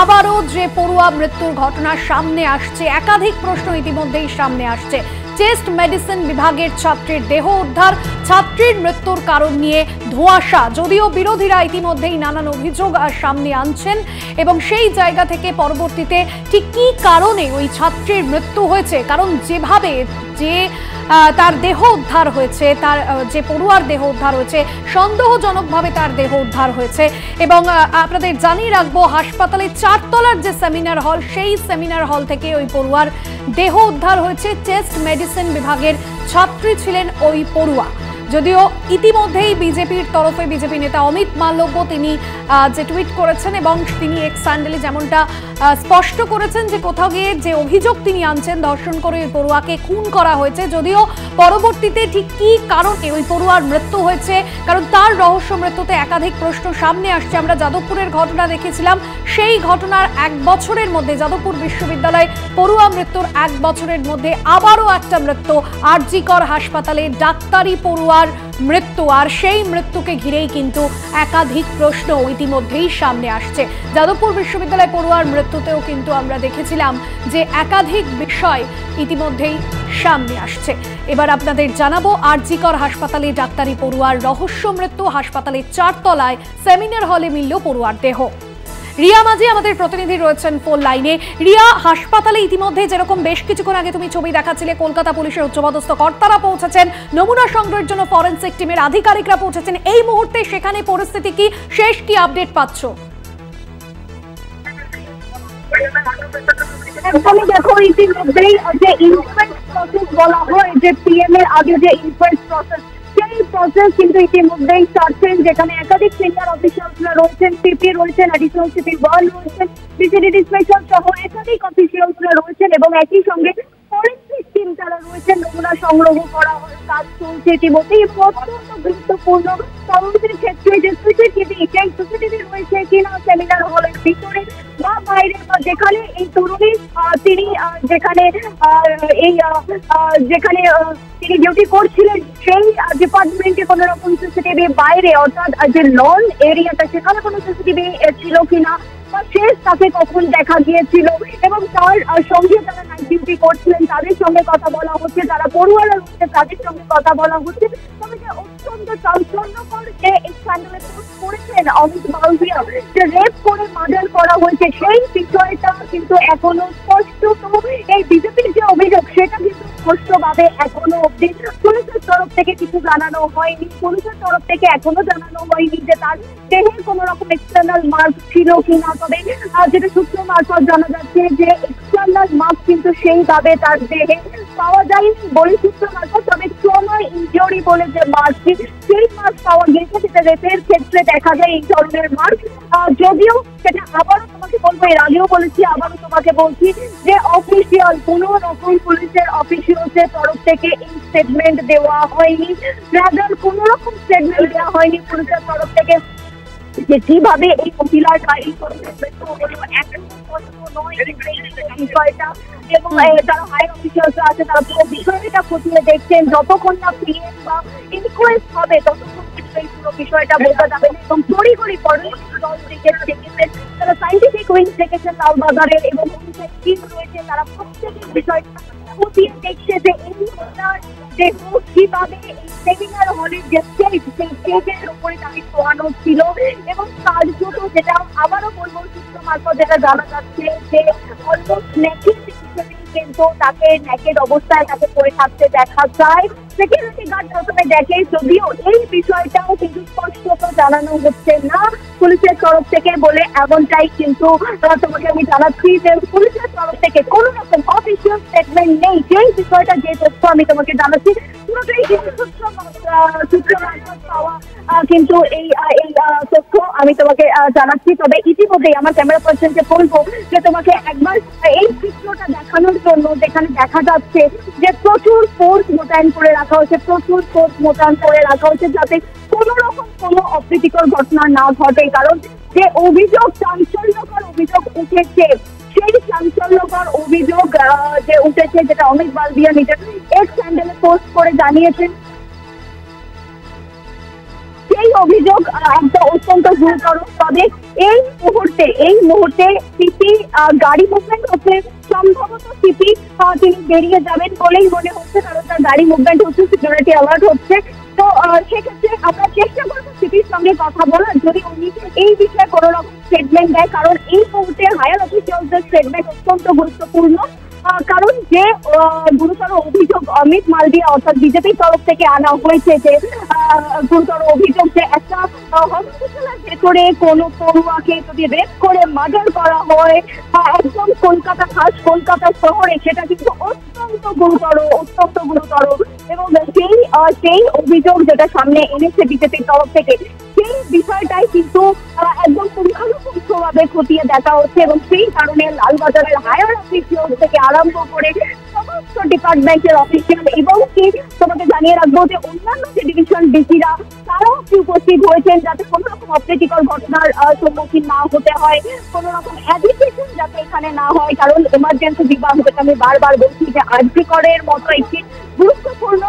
আবারও যে পড়ুয়া মৃত্যুর ঘটনা সামনে আসছে, একাধিক প্রশ্ন ইতিমধ্যেই সামনে আসছে। চেস্ট মেডিসিন বিভাগের ছাত্রীর দেহ উদ্ধার। ছাত্রীর মৃত্যুর কারণ নিয়ে ধোঁয়াশা, যদিও বিরোধীরা ইতিমধ্যেই নানান অভিযোগ সামনে আনছেন এবং সেই জায়গা থেকে পরবর্তীতে ঠিক কী কারণে ওই ছাত্রীর মৃত্যু হয়েছে, কারণ যেভাবে যে তার দেহ উদ্ধার হয়েছে, তার যে পড়ুয়ার দেহ উদ্ধার হয়েছে, সন্দেহজনকভাবে তার দেহ উদ্ধার হয়েছে। এবং আপনাদের জানিয়ে রাখবো, হাসপাতালের 4 তলার যে সেমিনার হল, সেই সেমিনার হল থেকে ওই পড়ুয়ার দেহ উদ্ধার হয়েছে। চেস্ট মেডিসিন বিভাগের ছাত্রী ছিলেন ওই পড়ুয়া। যদিও ইতিমধ্যেই বিজেপির তরফে বিজেপি নেতা অমিত মালব্য তিনি যে টুইট করেছেন এবং তিনি এক্স হ্যান্ডেলে যেমনটা স্পষ্ট করেছেন যে কোথাও গিয়ে যে অভিযোগ তিনি আনছেন ধর্ষণ করে ওই পড়ুয়াকে খুন করা হয়েছে, যদিও পরবর্তীতে ঠিক কী কারণে ওই পড়ুয়ার মৃত্যু হয়েছে, কারণ তার রহস্য মৃত্যুতে একাধিক প্রশ্ন সামনে আসছে। আমরা যাদবপুরের ঘটনা দেখেছিলাম, সেই ঘটনার 1 বছরের মধ্যে যাদবপুর বিশ্ববিদ্যালয় পড়ুয়া মৃত্যুর 1 বছরের মধ্যে আবারও একটা মৃত্যু, আরজিকর হাসপাতালে ডাক্তারি পড়ুয়ার মৃত্যু। আর সেই মৃত্যুকে ঘিরেই কিন্তু একাধিক প্রশ্ন ইতিমধ্যেই সামনে আসছে। যাদবপুর বিশ্ববিদ্যালয় পড়ুয়ার মৃত্যুতেও কিন্তু আমরা দেখেছিলাম যে একাধিক বিষয় ইতিমধ্যেই সামনে আসছে। এবার আপনাদের জানাবো, আরজিকর হাসপাতালে ডাক্তারি পড়ুয়ার রহস্য মৃত্যু। হাসপাতালের 4 তলায় সেমিনার হলে মিলল পড়ুয়ার দেহ। রিয়া মাঝি আমাদের প্রতিনিধি রয়েছেন ফোন লাইনে। রিয়া, হাসপাতালে ইতিমধ্যে যেরকম বেশ কিছুক্ষণ আগে তুমি ছবি দেখাচ্ছিলে, কলকাতা পুলিশের উচ্চপদস্থ কর্তারা পৌঁছেছেন, নমুনা সংগ্রহের জন্য ফরেনসিক টিমের আধিকারিকরা পৌঁছেছেন। এই মুহূর্তে সেখানে পরিস্থিতি কি, শেষ কি আপডেট পাচ্ছ? একদমই দেখো, ইতিমধ্যেই যে ইনকোয়েস্ট প্রসেস বলা হয়, যে পিএম এর আগে যে ইনকোয়েস্ট প্রসেস, সেই প্রসেস কিন্তু ইতিমধ্যেই চলছেন, যেখানে একাধিক সিনিয়র অফিসিয়ালসরা রয়েছেন, সিপি রয়েছেন, অ্যাডিশনাল সিপি 1 রয়েছেন, বিসিডিডি স্পেশাল সহ একাধিক অফিসিয়ালসরা রয়েছেন এবং একই সঙ্গে ফরেনসিক টিম যারা রয়েছেন নমুনা সংগ্রহ করা হয়, কাজ চলছে ইতিমধ্যেই। অত্যন্ত গুরুত্বপূর্ণ তদন্তের ক্ষেত্রে যে সিসিটিভি, সেই সিসিটিভি রয়েছে কিনা সেমিনার হলের ভিতরে বা বাইরে, বা যেখানে এই তরুণী তিনি যেখানে তিনি ডিউটি করছিলেন সেই ডিপার্টমেন্টে কোনো রকম সিসিটিভি বাইরে, অর্থাৎ যে লন এরিয়াটা, সেখানে কোনো সিসিটিভি ছিল কিনা, বা শেষ তাকে কখন দেখা গিয়েছিল, এবং তার সঙ্গে যারা নাইট ডিউটি করছিলেন তাদের সঙ্গে কথা বলা হচ্ছে, যারা পড়ুয়ারা রয়েছে তাদের সঙ্গে কথা বলা হচ্ছে। তবে যে চাঞ্চল্যকর যে স্ক্যান্ডালে পোস্ট করেছেন অমিত মালভিয়া, যে রেপ করে মার্ডার করা হয়েছে, সেই বিষয়টা কিন্তু এখনো স্পষ্ট। তো এই বিজেপির যে অভিযোগ সেটা কিন্তু স্পষ্টভাবে এখনো অব্দি পুলিশের তরফ থেকে কিছু জানানো হয়নি। পুলিশের তরফ থেকে এখনো জানানো হয়নি যে তার দেহে কোনো রকম এক্সটার্নাল মার্ক ছিল কিনা। তবে যেটা সূত্র মারফত জানা যাচ্ছে যে এক্সটার্নাল মার্ক কিন্তু সেইভাবে তার দেহে পাওয়া যায়নি বলে সূত্র মারফত। তবে ট্রমা ইনজুরি বলে যে মার্কটি, সেই মার্ক পাওয়া গেছে, সেটা রেপের ক্ষেত্রে দেখা যায় এই ধরনের মার্ক। যদিও সেটা আবারও তোমাকে বলবো, এর আগেও বলেছি, আবারও তোমাকে বলছি যে অফিসিয়াল কোনো রকম পুলিশের অফিসিয়ালসের তরফ থেকে এই স্টেটমেন্ট দেওয়া হয়নি। রাদার কোনো রকম স্টেটমেন্ট দেওয়া হয়নি পুলিশের তরফ থেকে যে কিভাবে এই মহিলার গাড়ি বিষয়টা, এবং যারা হাই অফিসিয়ালসরা আছে তারা পুরো বিষয়টা খতিয়ে দেখছেন। যতক্ষণ না পিএম বা ইনকোয়েস্ট হবে ততক্ষণ এই পুরো বিষয়টা বোঝা যাবে না। এবং তড়িঘড়ি তারা সাইন্টিফিক উইংস দেখেছেন লালবাজারের, এবং টিম রয়েছে, তারা প্রত্যেকের বিষয়টা খতিয়ে দেখছে যে এই মহিলার দেহ কিভাবে এই সেমিনার হলের যে স্টেজ, সেই স্টেজের উপরে তাকে শোয়ানো ছিল। এবং তার জন্য যেটা আবারও বলবো সূত্র মারফত যেটা জানা যাচ্ছে যে অলমোস্ট নেকেড হিসেবে কিন্তু তাকে নেকেড অবস্থায় তাকে পড়ে থাকতে দেখা যায়। সিকিউরিটি গার্ড প্রথমে দেখে, যদিও এই বিষয়টাও কিন্তু স্পষ্টত জানানো হচ্ছে না পুলিশের তরফ থেকে বলে এমনটাই কিন্তু তোমাকে আমি জানাচ্ছি যে পুলিশের তরফ থেকে কোনো রকম অফিসিয়াল স্টেটমেন্ট নেই। যেই বিষয়টা, যে তথ্য আমি তোমাকে জানাচ্ছি পুরোটাই কিন্তু সূত্র মারফত পাওয়া কিন্তু এই তথ্য আমি তোমাকে জানাচ্ছি। তবে ইতিমধ্যেই আমার ক্যামেরা পার্সনকে বলবো যে তোমাকে একবার এই চিত্রটা দেখানোর জন্য, যেখানে দেখা যাচ্ছে যে প্রচুর ফোর্স মোতায়েন করে রাখা হয়েছে, প্রচুর ফোর্স মোতায়েন করে রাখা হয়েছে যাতে কোনো রকম কোনো অপ্রীতিকর ঘটনা না ঘটে। কারণ যে অভিযোগ, চাঞ্চল্যকর অভিযোগ উঠেছে, সেই চাঞ্চল্যকর অভিযোগ যে উঠেছে, যেটা অমিত মালভিয়া নিজের এক্স হ্যান্ডেলে পোস্ট করে জানিয়েছেন, সেই অভিযোগ একটা অত্যন্ত গুরুতর। তবে এই মুহূর্তে সিপি গাড়ি মুভমেন্ট হচ্ছে, সম্ভবত সিপি তিনি বেরিয়ে যাবেন বলেই মনে হচ্ছে, কারণ তার গাড়ি মুভমেন্ট হচ্ছে, সিকিউরিটি অ্যালার্ট হচ্ছে। তো সেক্ষেত্রে আমরা চেষ্টা করবো সিপির সঙ্গে কথা বলার, যদি উনি এই বিষয়ে কোনো রকম স্টেটমেন্ট দেয়। কারণ এই মুহূর্তে হায়ার অফিসিয়ালদের স্টেটমেন্ট অত্যন্ত গুরুত্বপূর্ণ। কারণ যে গুরুতর অভিযোগ অমিত মালভিয়া অর্থাৎ বিজেপির তরফ থেকে আনা হয়েছে, যে গুরুতর অভিযোগ যে একটা হসপিটালের ভেতরে কোনো পড়ুয়াকে যদি রেপ করে মার্ডার করা হয় একদম কলকাতা শহরে, সেটা কিন্তু অত্যন্ত গুরুতর। এবং সেই অভিযোগ যেটা সামনে এনেছে বিজেপির তরফ থেকে, সেই বিষয়টাই কিন্তু একদম পুঙ্খানুপুঙ্খভাবে খতিয়ে দেখা হচ্ছে। এবং সেই কারণে লালবাজারের হায়ার অফিসিয়াল থেকে আরম্ভ করে সমস্ত ডিপার্টমেন্টের অফিসিয়াল, এবং কি তোমাকে জানিয়ে রাখবো যে অন্যান্য যে ডিভিশন ডিসিরা তারাও উপস্থিত হয়েছেন, যাতে কোনো রকম অপ্রীতিকর ঘটনার সম্মুখীন না হতে হয়, কোনো রকম অ্যাজিটেশন যাতে এখানে না হয়। কারণ এমার্জেন্সি বিভাগ, যেটা আমি বারবার বলছি যে আরজি করের মতো একটি গুরুত্বপূর্ণ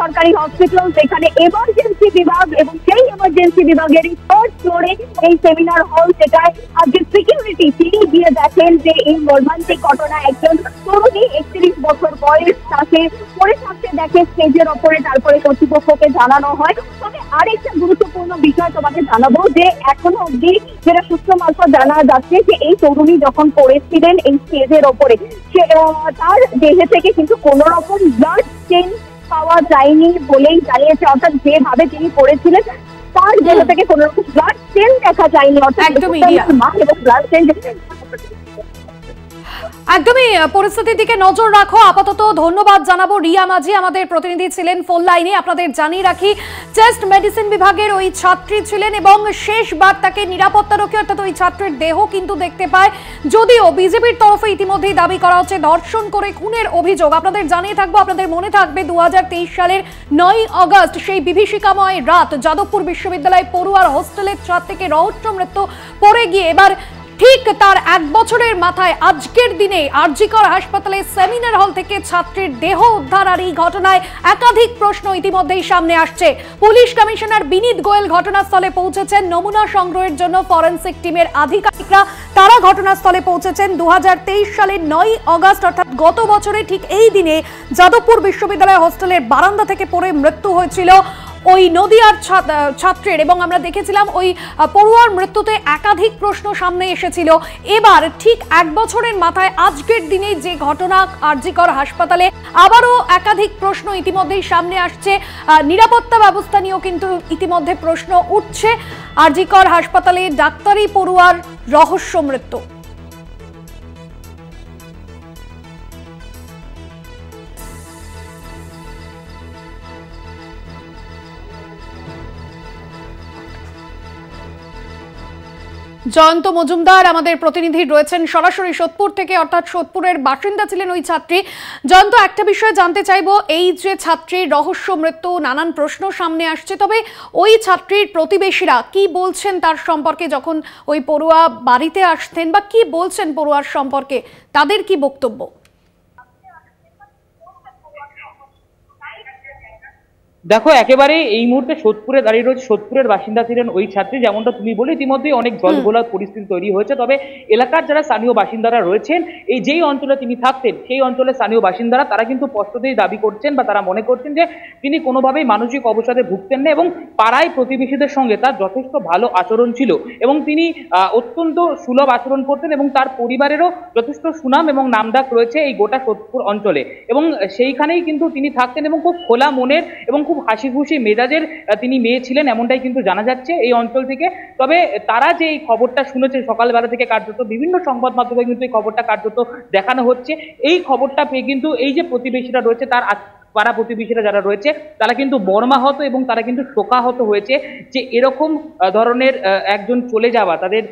সরকারি হসপিটাল, সেখানে এমার্জেন্সি বিভাগ, এবং সেই এমার্জেন্সি বিভাগের থার্ড ফ্লোরে এই সেমিনার হল, যেটায় যে সিকিউরিটি তিনি গিয়ে দেখেন যে এই মর্মান্তিক ঘটনা, একজন তরুণী 31 বছর বয়স, তাকে পড়ে থাকতে দেখে স্টেজের ওপরে। তারপরে কর্তৃপক্ষকে জানানো হয়। তবে আরেকটা গুরুত্বপূর্ণ বিষয় তোমাকে জানাবো যে এখনো অব্দি যেটা সূত্র মারফত জানা যাচ্ছে যে এই তরুণী যখন পড়েছিলেন এই স্টেজের ওপরে, তার দেহে থেকে কিন্তু কোনো রকম ব্লাড চেঞ্জ পাওয়া যায়নি বলেই জানিয়েছে। অর্থাৎ যেভাবে তিনি পড়েছিলেন তার দেহ থেকে কোনো রকম ব্লাড চেঞ্জ দেখা যায়নি। অর্থাৎ ব্লাড চেঞ্জ একদমই পরিস্থিতির দিকে নজর রাখো। আপাতত ধন্যবাদ জানাবো রিয়া মাঝি, আমাদের প্রতিনিধি ছিলেন ফোন লাইনে। আপনাদের জানিয়ে রাখি, চেস্ট মেডিসিন বিভাগের ওই ছাত্রী ছিলেন এবং শেষবার তাকে নিরাপত্তারক্ষী অর্থাৎ ওই ছাত্রের দেহ কিন্তু দেখতে পায়। যদিও বিজেপির তরফে ইতিমধ্যেই দাবি করা হচ্ছে ধর্ষণ করে খুনের অভিযোগ। আপনাদের জানিয়ে থাকবো, আপনাদের মনে থাকবে 2023 সালের 9 আগস্ট সেই বিভীষিকাময় রাত, যাদবপুর বিশ্ববিদ্যালয় পড়ুয়ার হোস্টেলের ছাদ থেকে রহস্য মৃত্যু পড়ে গিয়ে এবার ঠিক তার 1 বছরের মাথায় আজকের দিনে আরজিকর হাসপাতালে সেমিনার হল থেকে ছাত্রীর দেহ উদ্ধার। আর এই ঘটনায় একাধিক প্রশ্ন ইতিমধ্যেই সামনে আসছে। পুলিশ কমিশনার বিনীত গোয়েল ঘটনাস্থলে পৌঁছেছেন। নমুনা সংগ্রহের জন্য ফরেনসিক টিমের আধিকারিকরা তারা ঘটনাস্থলে পৌঁছেছেন। 2023 সালের 9 আগস্ট অর্থাৎ গত বছরে ঠিক এই দিনে যাদবপুর বিশ্ববিদ্যালয় হোস্টেলের বারান্দা থেকে পড়ে মৃত্যু হয়েছিল ওই নদিয়ার ছাত্রের, এবং আমরা দেখেছিলাম ওই পড়ুয়ার মৃত্যুতে একাধিক প্রশ্ন সামনে এসেছিল। এবার ঠিক 1 বছরের মাথায় আজকের দিনে যে ঘটনা আর.জি. কর হাসপাতালে, আবারও একাধিক প্রশ্ন ইতিমধ্যেই সামনে আসছে। নিরাপত্তা ব্যবস্থা নিয়েও কিন্তু ইতিমধ্যে প্রশ্ন উঠছে। আর.জি. কর হাসপাতালে ডাক্তারি পড়ুয়ার রহস্য মৃত্যু। জয়ন্ত মজুমদার আমাদের প্রতিনিধি রয়েছেন সরাসরি সোদপুর থেকে, অর্থাৎ সোদপুরের বাসিন্দা ছিলেন ওই ছাত্রী। জয়ন্ত, একটা বিষয় জানতে চাইবো, এই যে ছাত্রীর রহস্য মৃত্যু, নানান প্রশ্ন সামনে আসছে, তবে ওই ছাত্রীর প্রতিবেশীরা কি বলছেন তার সম্পর্কে? যখন ওই পড়ুয়া বাড়িতে আসতেন বা কি বলছেন পড়ুয়ার সম্পর্কে, তাদের কি বক্তব্য? দেখো, একেবারে এই মুহূর্তে সোদপুরে দাঁড়িয়ে রয়েছে। সোদপুরের বাসিন্দা ছিলেন ওই ছাত্রী, যেমনটা তুমি বলে ইতিমধ্যেই অনেক জলঘোলার পরিস্থিতি তৈরি হয়েছে। তবে এলাকার যারা স্থানীয় বাসিন্দারা রয়েছেন, এই যেই অঞ্চলে তিনি থাকতেন সেই অঞ্চলের স্থানীয় বাসিন্দারা তারা কিন্তু স্পষ্টতই দাবি করছেন বা তারা মনে করছেন যে তিনি কোনোভাবেই মানসিক অবসাদে ভুগতেন না, এবং পাড়ায় প্রতিবেশীদের সঙ্গে তার যথেষ্ট ভালো আচরণ ছিল, এবং তিনি অত্যন্ত সুলভ আচরণ করতেন, এবং তার পরিবারেরও যথেষ্ট সুনাম এবং নামডাক রয়েছে এই গোটা সোদপুর অঞ্চলে, এবং সেইখানেই কিন্তু তিনি থাকতেন এবং খুব খোলা মনের এবং খুব হাসি খুশি মেজাজের তিনি মেয়ে ছিলেন, এমনটাই কিন্তু জানা যাচ্ছে এই অঞ্চল থেকে। তবে তারা যে এই খবরটা শুনেছে সকালবেলা থেকে, কার্যত বিভিন্ন সংবাদ মাধ্যমে কিন্তু এই খবরটা কার্যত দেখানো হচ্ছে। এই খবরটা পেয়ে কিন্তু এই যে প্রতিবেশীরা রয়েছে, তার পাড়া প্রতিবেশীরা যারা রয়েছে, তারা কিন্তু মর্মাহত এবং তারা কিন্তু শোকাহত হয়েছে যে এরকম ধরনের একজন চলে যাওয়া তাদের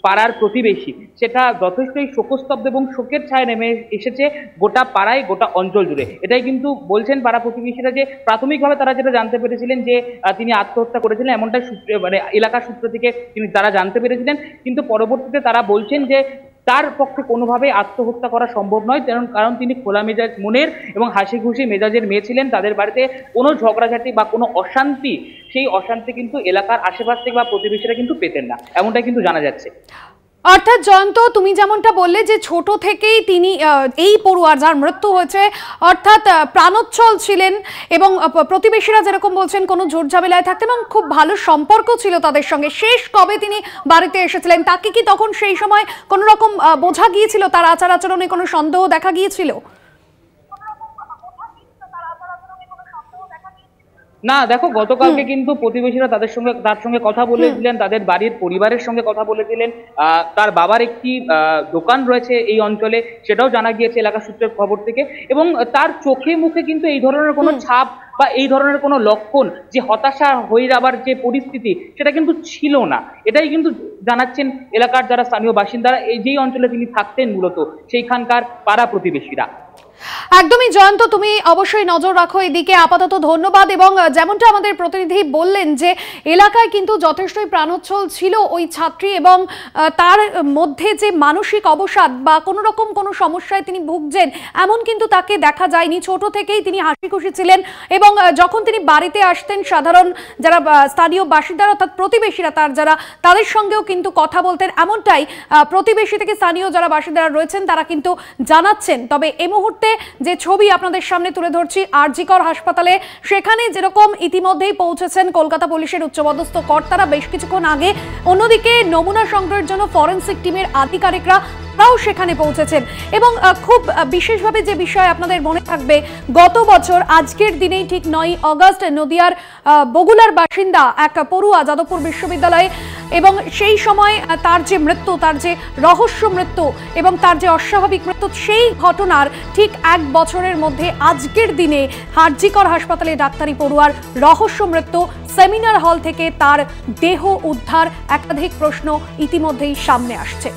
পাড়ার প্রতিবেশী, সেটা যথেষ্টই শোকস্তব্ধ এবং শোকের ছায়া নেমে এসেছে গোটা পাড়ায়, গোটা অঞ্চল জুড়ে। এটাই কিন্তু বলছেন পাড়া প্রতিবেশীরা, যে প্রাথমিকভাবে তারা যেটা জানতে পেরেছিলেন যে তিনি আত্মহত্যা করেছিলেন, এমনটাই সূত্রে মানে এলাকার সূত্র থেকে তারা জানতে পেরেছিলেন, কিন্তু পরবর্তীতে তারা বলছেন যে তার পক্ষে কোনোভাবে আত্মহত্যা করা সম্ভব নয়, কারণ তিনি খোলা মেজাজ মনের এবং হাসি খুশি মেজাজের মেয়ে ছিলেন। তাদের বাড়িতে কোনো ঝগড়াঝাটি বা কোনো অশান্তি, সেই অশান্তি কিন্তু এলাকার আশেপাশ থেকে বা প্রতিবেশীরা কিন্তু পেতেন না, এমনটাই কিন্তু জানা যাচ্ছে। অর্থাৎ জয়ন্ত, তুমি যেমনটা বললে যে ছোট থেকেই তিনি, এই পড়ুয়ার যার মৃত্যু হয়েছে, অর্থাৎ প্রাণোচ্ছল ছিলেন, এবং প্রতিবেশীরা যেরকম বলছেন কোনো ঝোট ঝামেলায় থাকতেন এবং খুব ভালো সম্পর্ক ছিল তাদের সঙ্গে। শেষ কবে তিনি বাড়িতে এসেছিলেন, তাকে কি তখন সেই সময় কোনো রকম বোঝা গিয়েছিল? তার আচার আচরণে কোনো সন্দেহ দেখা গিয়েছিল? না, দেখো, গতকালকে কিন্তু প্রতিবেশীরা তার সঙ্গে কথা বলেছিলেন, তাদের বাড়ির পরিবারের সঙ্গে কথা বলেছিলেন। তার বাবার একটি দোকান রয়েছে এই অঞ্চলে, সেটাও জানা গিয়েছে এলাকা সূত্রের খবর থেকে, এবং তার চোখে মুখে কিন্তু এই ধরনের কোনো ছাপ বা এই ধরনের কোনো লক্ষণ যে হতাশা হয়ে যাবার যে পরিস্থিতি, সেটা কিন্তু ছিল না। এটাই কিন্তু জানাচ্ছেন এলাকার যারা স্থানীয় বাসিন্দারা, এই যেই অঞ্চলে তিনি থাকতেন মূলত সেইখানকার পাড়া প্রতিবেশীরা। একদমই জয়ন্ত, তুমি অবশ্যই নজর রাখো এদিকে। আপাতত ধন্যবাদ। এবং যেমনটা আমাদের প্রতিনিধি বললেন যে এলাকায় কিন্তু যথেষ্টই প্রাণোচ্ছল ছিল ওই ছাত্রী, এবং তার মধ্যে যে মানসিক অবসাদ বা কোনো রকম কোনো সমস্যায় তিনি ভুগছেন এমন কিন্তু তাকে দেখা যায়নি। ছোট থেকেই তিনি হাসি খুশি ছিলেন, এবং যখন তিনি বাড়িতে আসতেন সাধারণ যারা স্থানীয় বাসিন্দারা অর্থাৎ প্রতিবেশীরা তাদের সঙ্গেও কিন্তু কথা বলতেন, এমনটাই প্রতিবেশী থেকে স্থানীয় যারা বাসিন্দারা রয়েছেন তারা কিন্তু জানাচ্ছেন। তবে এই মুহূর্তে যে ছবি আপনাদের সামনে তুলে ধরছি আর.জি. কর হাসপাতালে, সেখানে যেরকম ইতিমধ্যেই পৌঁছেছেন কলকাতা পুলিশের উচ্চপদস্থ কর্তারা বেশ কিছুক্ষণ আগে, অন্যদিকে নমুনা সংগ্রহের জন্য ফরেনসিক টিমের আধিকারিকরা তারাও সেখানে পৌঁছেছেন। এবং খুব বিশেষভাবে যে বিষয় আপনাদের মনে থাকবে, গত বছর আজকের দিনেই ঠিক 9 আগস্ট নদিয়ার বগুলার বাসিন্দা এক পড়ুয়া যাদবপুর বিশ্ববিদ্যালয়ে, এবং সেই সময় তার যে মৃত্যু, তার যে রহস্য মৃত্যু এবং তার যে অস্বাভাবিক মৃত্যু, সেই ঘটনার ঠিক 1 বছরের মধ্যে আজকের দিনে আর.জি. কর হাসপাতালে ডাক্তারি পড়ুয়ার রহস্য মৃত্যু, সেমিনার হল থেকে তার দেহ উদ্ধার, একাধিক প্রশ্ন ইতিমধ্যেই সামনে আসছে।